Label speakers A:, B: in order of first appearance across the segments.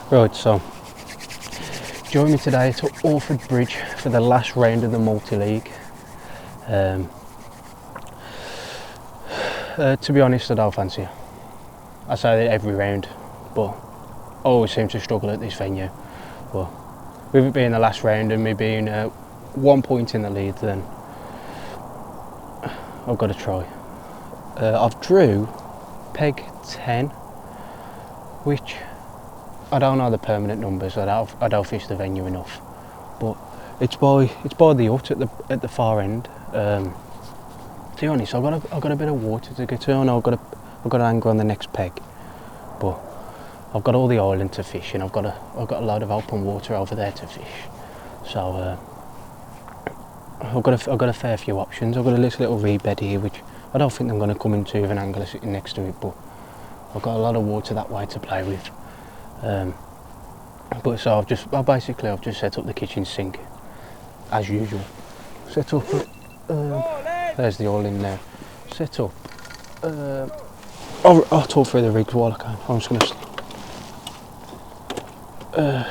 A: Right, so join me today to Orford Bridge for the last round of the multi-league. To be honest, I don't fancy it. I say that every round, but I always seem to struggle at this venue. But with it being the last round and me being 1 point in the lead, then I've got to try. I've drew peg 10, which I don't know the permanent numbers. I don't fish the venue enough, but it's by the hut at the far end. To be honest, I've got a bit of water to get to. I know I've got to anchor on the next peg, but I've got all the island to fish, and I've got a load of open water over there to fish. So I've got a fair few options. I've got a little reed bed here, which I don't think I'm going to come into with an angler sitting next to it, but I've got a lot of water that way to play with. But so I've just set up the kitchen sink as usual. Set up. There's the all in there. Set up. I'll talk through the rigs while I can. I'm just gonna.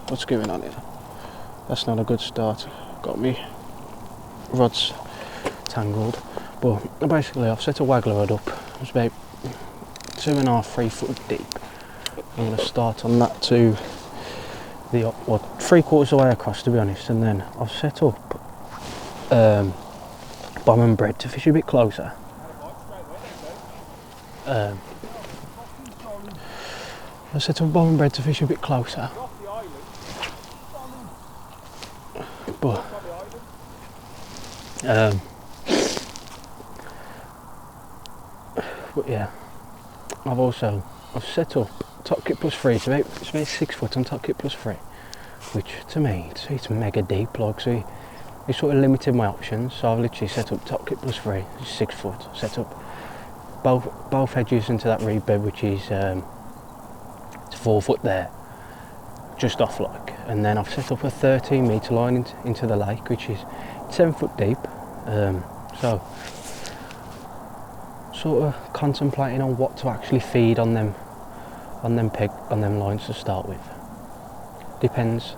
A: What's going on here? That's not a good start. Got me rods tangled. But basically, I've set a waggler rod up. It's about 2.5, 3 foot deep. I'm going to start on that to the 3/4 of the way across, to be honest, and then I've set up bomb and bread to fish a bit closer. I set up bomb and bread to fish a bit closer, but yeah, I've set up top kit plus 3. It's about 6 foot on top kit plus 3, which to me it's mega deep. Like, so it sort of limited my options. So I've literally set up top kit plus 3, 6 foot. Set up both edges into that reed bed, which is it's 4 foot there, just off like. And then I've set up a 13 metre line into the lake, which is 7 foot deep. So sort of contemplating on what to actually feed on them lines to start with. Depends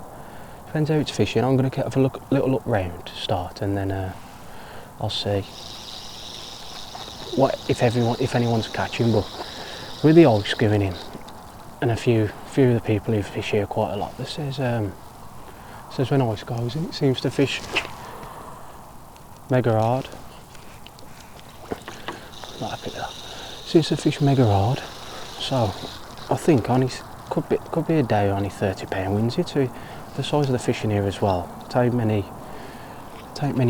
A: how it's fishing. I'm going to have a little look round to start, and then I'll see if anyone's catching. But with the ice going in, and a few of the people who fish here quite a lot, this says when ice goes in, it seems to fish mega hard. Not happy with that. Seems to fish mega hard. So I think could be a day only 30 pound wins it. To the size of the fish in here as well. Take many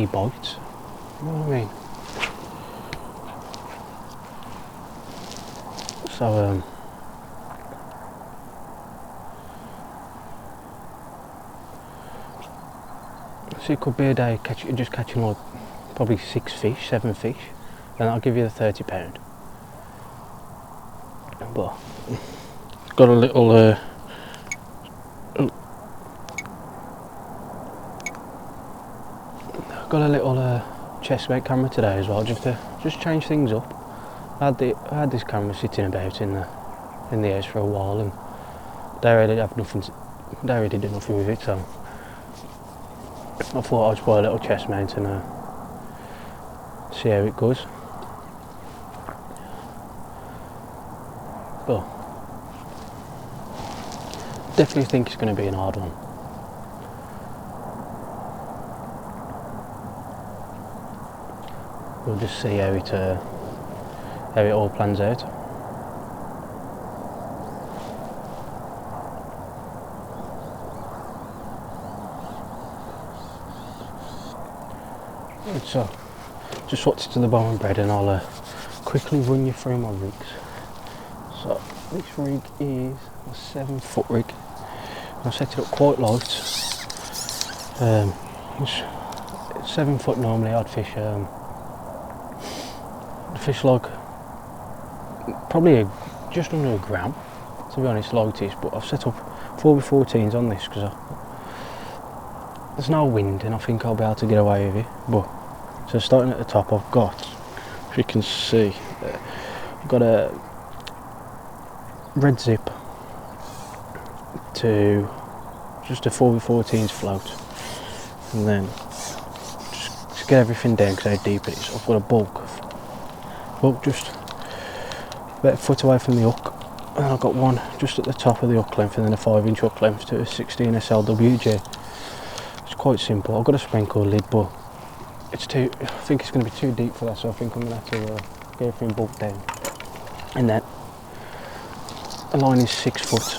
A: bites. You know what I mean? So it could be a day just catching like probably 6 fish, 7 fish, and that'll give you the 30 pound. But got a little chest mount camera today as well, just to change things up. I had this camera sitting about in the house for a while, and they really did nothing with it, so I thought I'd buy a little chest mount and see how it goes. But definitely think it's going to be an hard one. We'll just see how it all plans out. So just swapped it to the bomb and bread, and I'll quickly run you through my rigs. So this rig is a 7 foot rig. I set it up quite light. It's 7 foot normally. I'd fish like probably just under a gram, to be honest, lightish. But I've set up 4x14s on this because there's no wind, and I think I'll be able to get away with it. But so starting at the top, I've got, if you can see, I've got a red zip to just a 4x14's float, and then just get everything down because how deep it is. I've got a bulk just about a foot away from the hook, and I've got one just at the top of the hook length, and then a 5-inch hook length to a 16 SLWG. It's quite simple. I've got a sprinkle lid, but it's too. I think it's going to be too deep for that, so I think I'm going to have to get everything bulked down. And then the line is 6 foot,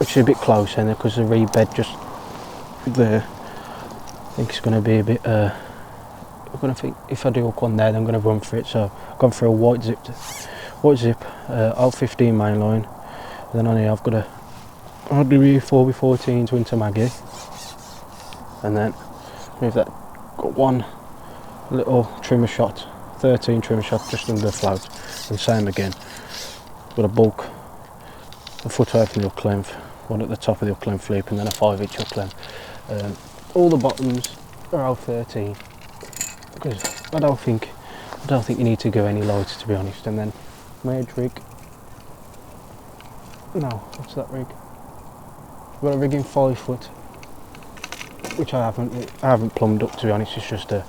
A: which is a bit close, and because the reed bed just there, I think it's going to be a bit. I'm going to think if I do hook one there, then I'm going to run for it. So I've gone for a white zip alt 15 main line, and then on here I've got a RW 4x14 to into Maggie, and then with that got one little trimmer shot, 13 trimmer shot just under the float, and same again. Got a bulk, a foot away from the hook length, one at the top of the hook length loop, and then a 5-inch hook length. All the bottoms are alt 13 because I don't think you need to go any lighter, to be honest. And then my edge rig. No, what's that rig? I've got a rig in 5 foot, which I haven't plumbed up, to be honest. It's just to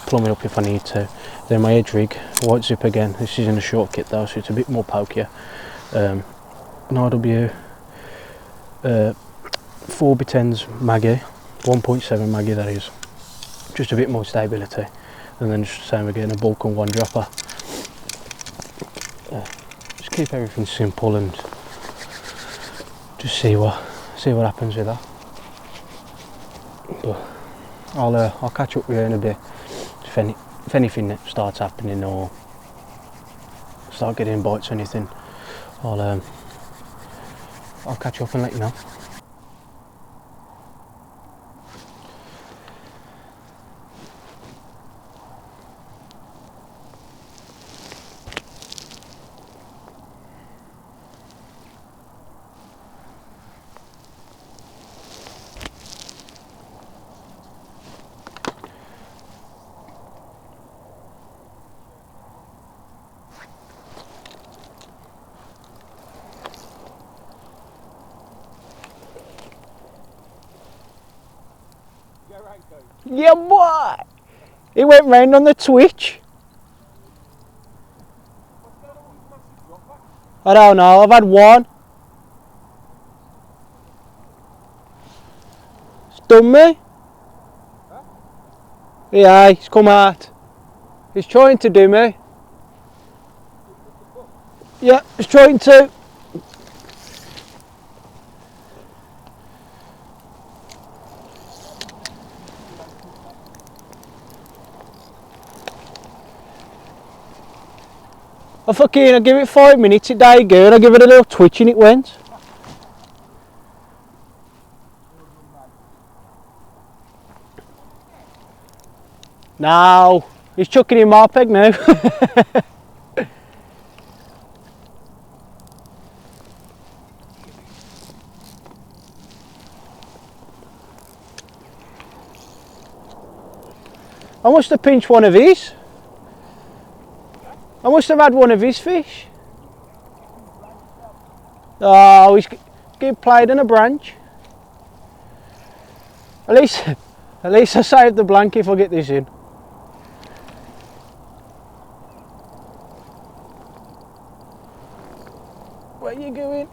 A: plumb it up if I need to. Then my edge rig, white zip again. This is in a short kit though, so it's a bit more pokier. An RW 4x10's Maggie, 1.7 Maggie that is. Just a bit more stability. And then just same again, a bulk and one dropper. Just keep everything simple and just see what happens with that. But I'll catch up with you in a bit if anything starts happening or start getting bites or anything. I'll catch up and let you know. Yeah, boy! It went round on the twitch. I don't know, I've had one. It's done me. Huh? Yeah, he's come out. He's trying to do me. Yeah, he's trying to. I give it 5 minutes, it died good, I give it a little twitch and it went. No, he's chucking in more peg now. I must have pinched one of his. I must have had one of his fish. Oh, he's getting played in a branch. At least I saved the blanket if I get this in. Where you going?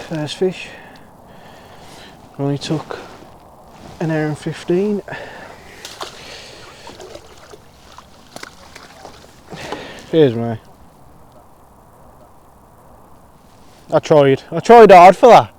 A: First fish. Only took an hour and 15. Cheers, mate. I tried hard for that.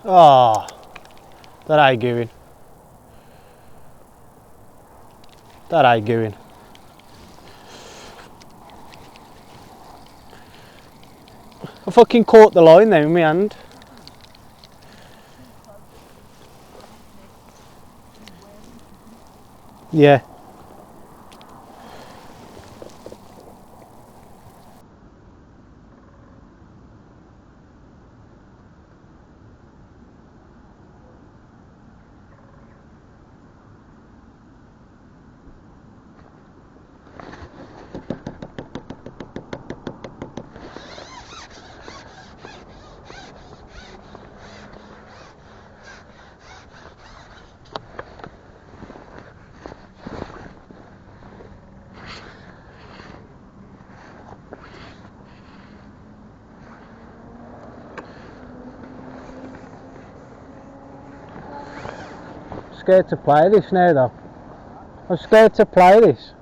A: Oh, that ain't going. That ain't going. I fucking caught the line then with my hand. Yeah. Scared to play this now though. I'm scared to play this.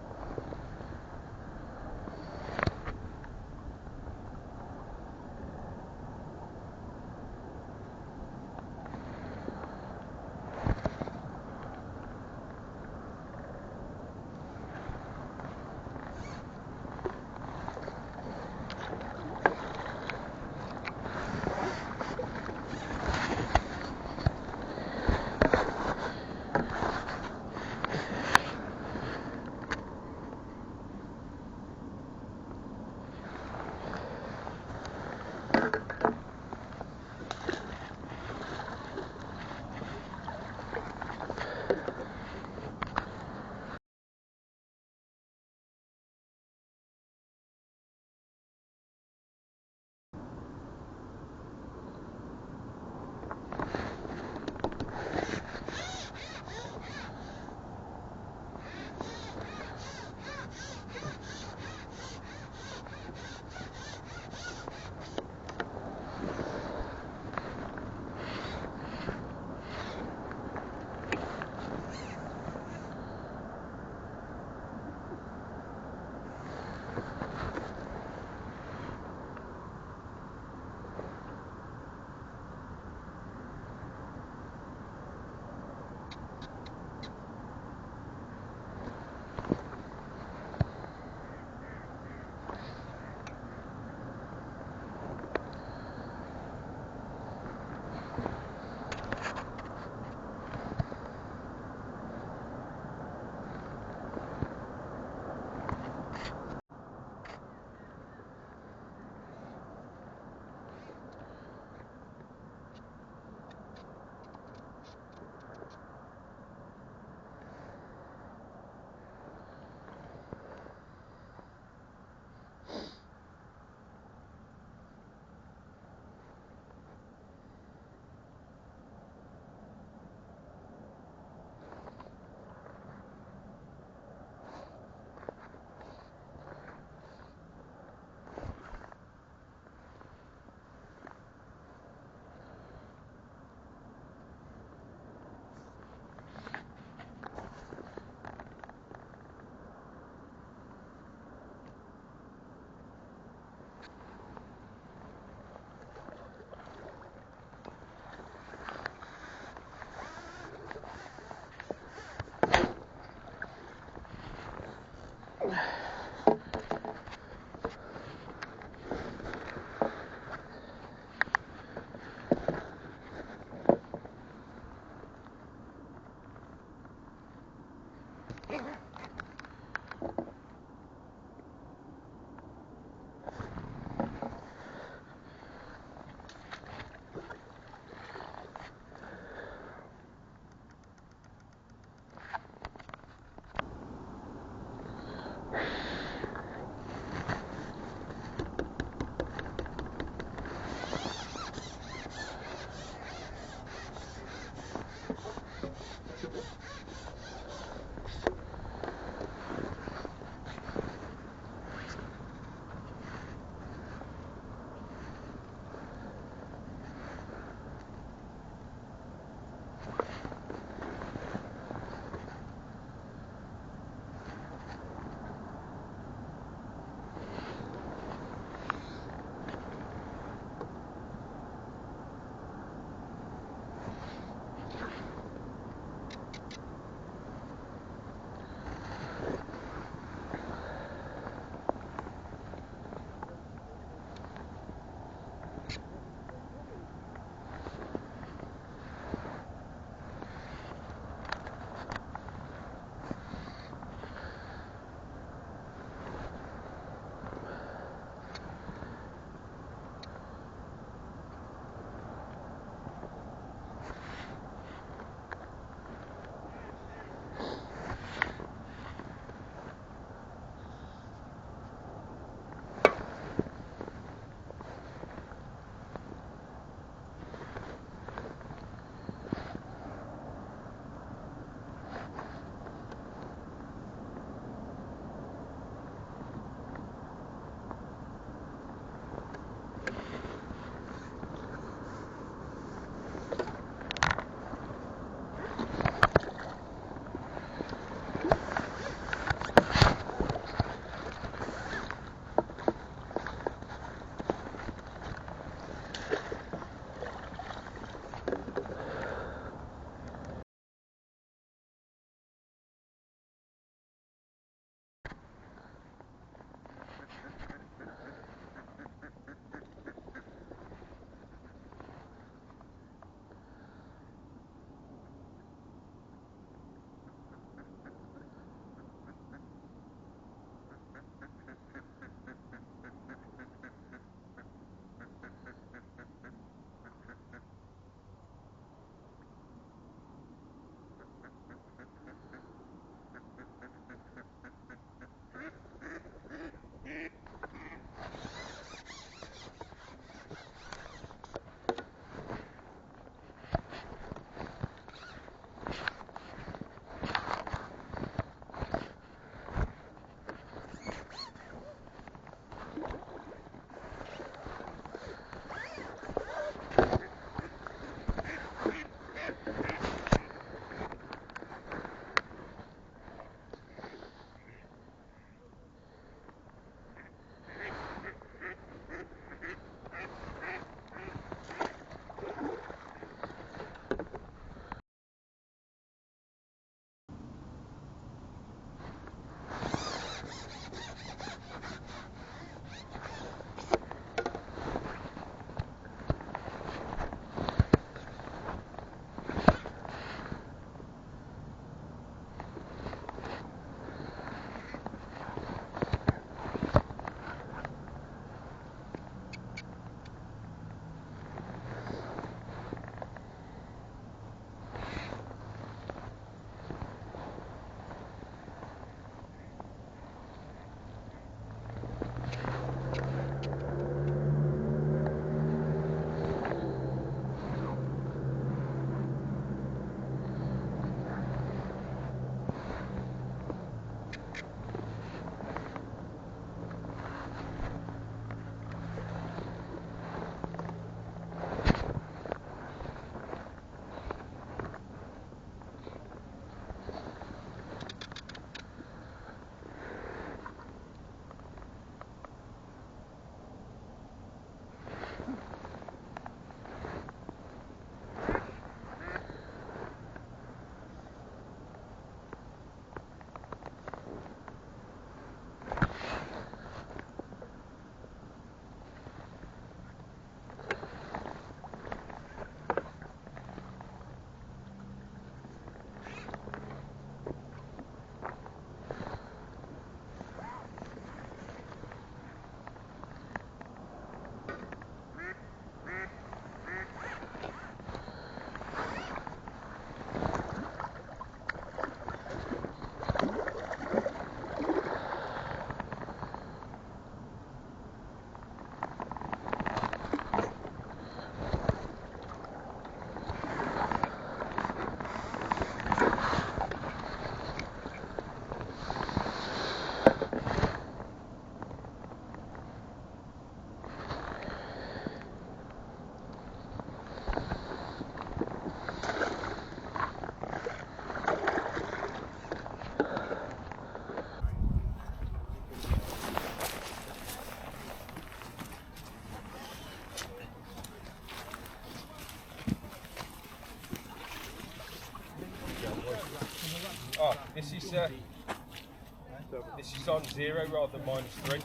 B: This is on 0 rather than -3.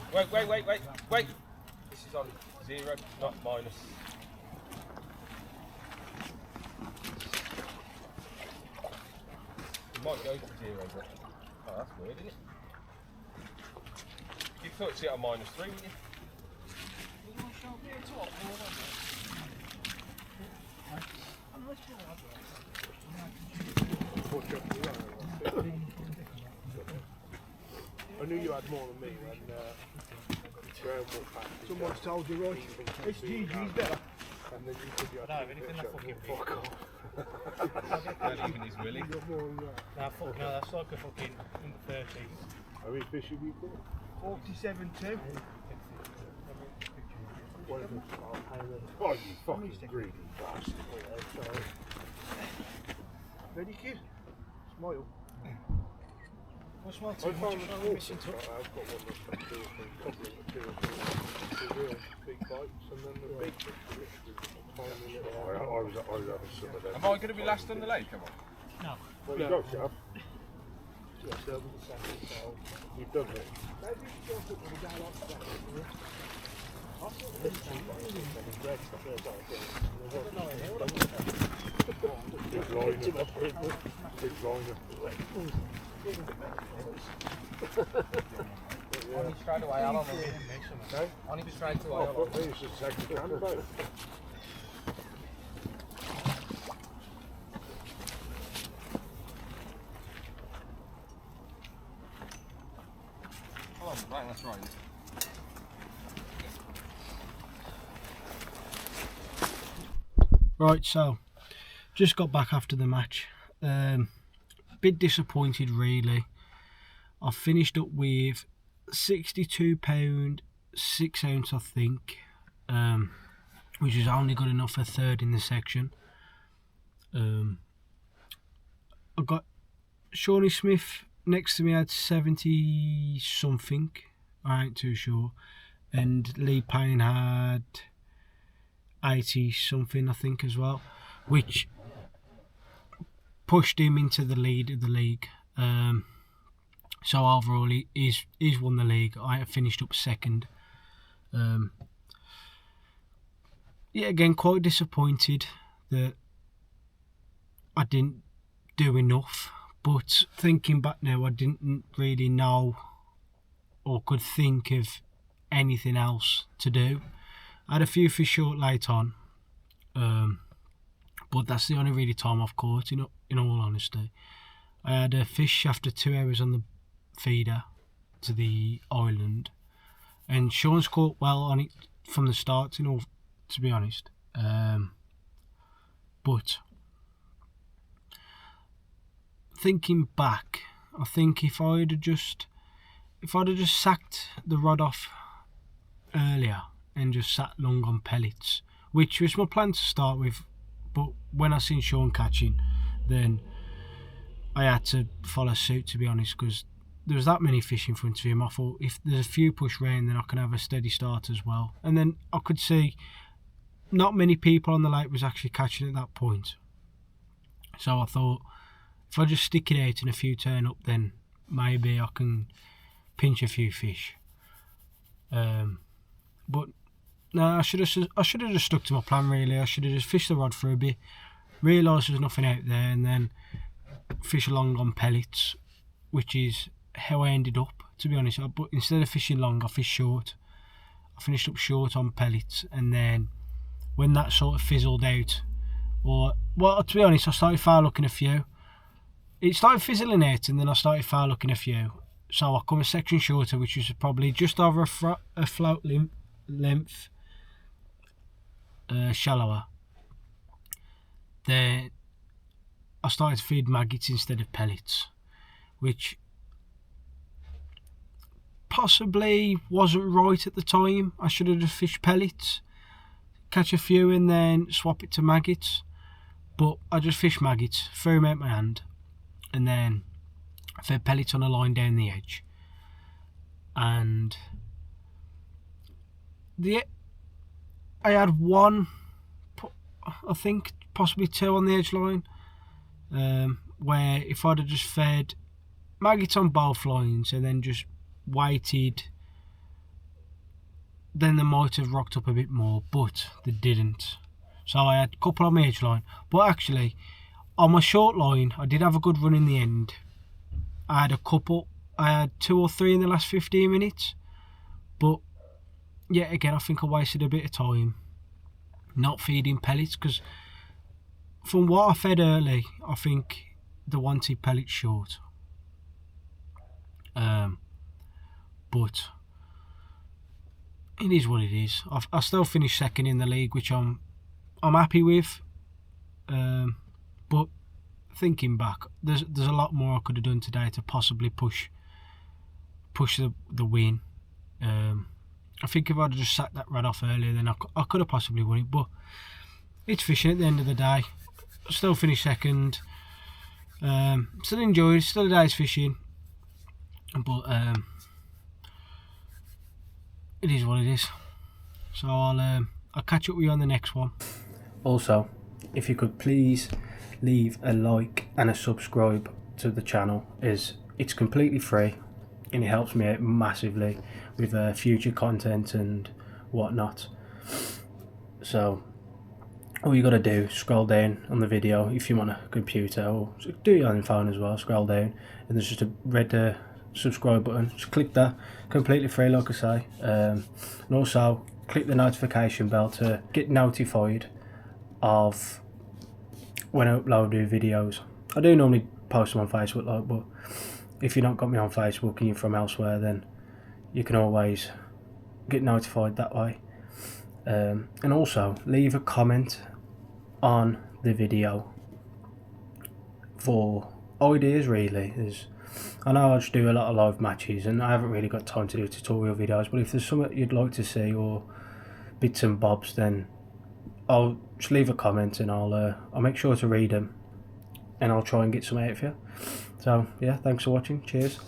B: Wait. This is on 0, not minus. It might go to 0, but that's weird, isn't it? You'd thought it's on -3, wouldn't you?
C: I knew you had more than me when Graham walked past. Someone's told you, right? It's GG's better. And then you said you had anything that fucking fuck off.
B: Not even his Willie.
D: Nah, fuck no, that's like a fucking under 13.
C: How many fish have you caught?
D: 47 too.
C: Oh, you fucking greedy bastard. Ready, kid? Smile.
D: What's my
C: I
D: too
C: found
D: much?
C: the
D: I'm
C: small
D: missing
C: fish.
D: touch.
C: I've got one that's got 2 or 3, couple of 2 or 3 real big bites, and then the big fish are literally tiny little. I was having some of them.
B: Am I going to be last on the lake? Am I?
D: No.
C: Well, you go, Shav. You've done it. Big liner.
B: Only straight away, Alan. Only straight away,
C: Oh, fuck me, it's the second candidate.
B: Hold on, right, that's right.
D: Right, so just got back after the match. Bit disappointed, really. I finished up with £62 6 ounce, I think, which is only good enough for third in the section. I got Shawnee Smith next to me had 70 something, I ain't too sure, and Lee Payne had 80 something, I think, as well, which pushed him into the lead of the league. So overall, he's won the league. I finished up second. Yeah, again, quite disappointed that I didn't do enough. But thinking back now, I didn't really know or could think of anything else to do. I had a few fish short late on, but that's the only really time I've caught, in all honesty. I had a fish after 2 hours on the feeder to the island, and Sean's caught well on it from the start, to be honest. But thinking back, I think if I'd have just sacked the rod off earlier and just sat long on pellets, which was my plan to start with, but when I seen Sean catching, then I had to follow suit, to be honest, because there was that many fish in front of him. I thought if there's a few push round, then I can have a steady start as well. And then I could see not many people on the lake was actually catching at that point. So I thought, if I just stick it out and a few turn up, then maybe I can pinch a few fish. But no, I should have just stuck to my plan, really. I should have just fished the rod for a bit, realised there's nothing out there, and then fish along on pellets, which is how I ended up, to be honest. But instead of fishing long, I fished short. I finished up short on pellets, and then when that sort of fizzled out, to be honest, I started foul looking a few. It started fizzling out, and then I started foul looking a few. So I come a section shorter, which was probably just over a float length shallower. Then I started to feed maggots instead of pellets, which possibly wasn't right at the time. I should have just fished pellets, catch a few and then swap it to maggots, but I just fished maggots, threw them out my hand, and then fed pellets on a line down the edge. And I had one, I think possibly two on the edge line, where if I'd have just fed maggots on both lines and then just waited, then they might have rocked up a bit more, but they didn't. So I had a couple on my edge line, but actually on my short line I did have a good run in the end. I had 2 or 3 in the last 15 minutes, but yet again I think I wasted a bit of time not feeding pellets, because from what I fed early I think they wanted pellets short. But it is what it is. I still finished second in the league, which I'm happy with. But thinking back, there's a lot more I could have done today to possibly push the win. I think if I'd just sacked that rat off earlier, then I could have possibly won it. But it's fishing at the end of the day. Still finished second. Still enjoyed. Still a day's fishing. But it is what it is. So I'll catch up with you on the next one. Also, if you could please leave a like and a subscribe to the channel, as it's completely free and it helps me out massively with future content and whatnot. So all you gotta do, scroll down on the video if you want a computer, or do it on your phone as well. Scroll down and there's just a red subscribe button. Just click that, completely free like I say. And also click the notification bell to get notified of when I upload new videos. I do normally post them on Facebook, like, but if you've not got me on Facebook and you're from elsewhere, then you can always get notified that way. And also leave a comment on the video for ideas, really. I know I just do a lot of live matches and I haven't really got time to do tutorial videos, but if there's something you'd like to see or bits and bobs, then I'll just leave a comment and I'll make sure to read them and I'll try and get some out for you. So yeah, thanks for watching. Cheers.